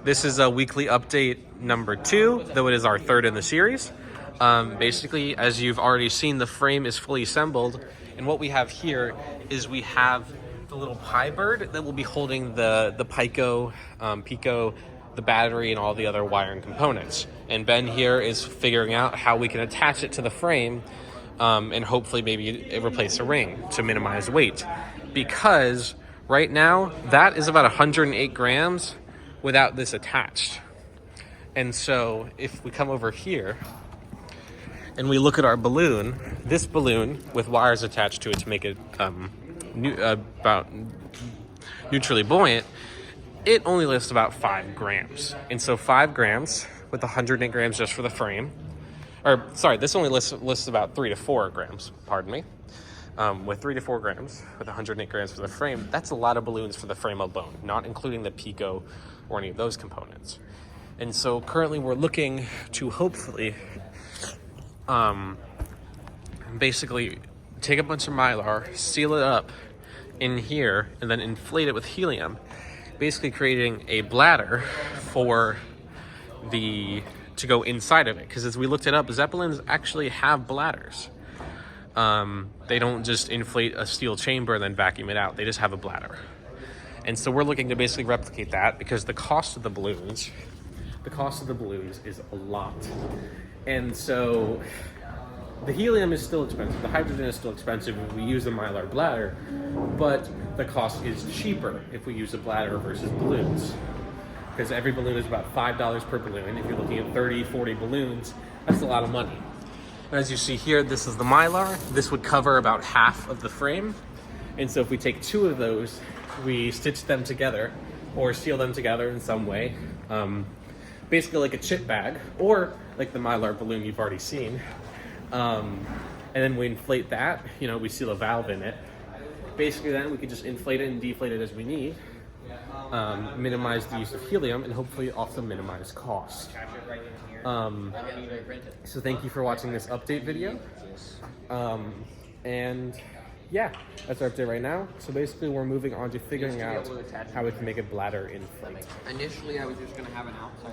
This is a weekly update number 2, though it is our 3rd in the series. Basically, as you've already seen, the frame is fully assembled, and what we have here is we have the little Pi Bird that will be holding the Pico, the battery, and all the other wiring components. And Ben here is figuring out how we can attach it to the frame and hopefully maybe replace a ring to minimize weight. Because right now, that is about 108 grams without this attached. And so if we come over here and we look at our balloon, this balloon with wires attached to it to make it about neutrally buoyant, it only lifts about 5 grams. And so 5 grams with 108 grams just for the frame, or sorry, this only lists about 3 to 4 grams, pardon me. With 3 to 4 grams with 108 grams for the frame, that's a lot of balloons for the frame alone, not including the Pico or any of those components. And so currently we're looking to hopefully basically take a bunch of Mylar, seal it up in here, and then inflate it with helium, basically creating a bladder for to go inside of it. Because as we looked it up, Zeppelins actually have bladders. They don't just inflate a steel chamber and then vacuum it out. They just have a bladder. And so we're looking to basically replicate that, because the cost of the balloons is a lot. And so the helium is still expensive. The hydrogen is still expensive if we use the Mylar bladder, but the cost is cheaper if we use a bladder versus balloons. Because every balloon is about $5 per balloon. If you're looking at 30, 40 balloons, that's a lot of money. And as you see here, this is the Mylar. This would cover about half of the frame. And so if we take 2 of those, we stitch them together or seal them together in some way, basically like a chip bag, or like the Mylar balloon you've already seen. And then we inflate that, we seal a valve in it. Basically then we can just inflate it and deflate it as we need, minimize the use of helium, and hopefully also minimize cost. So thank you for watching this update video. And yeah, that's our update right now. So basically we're moving on to figuring out how we can make a bladder inflate. Initially I was just going to have an outside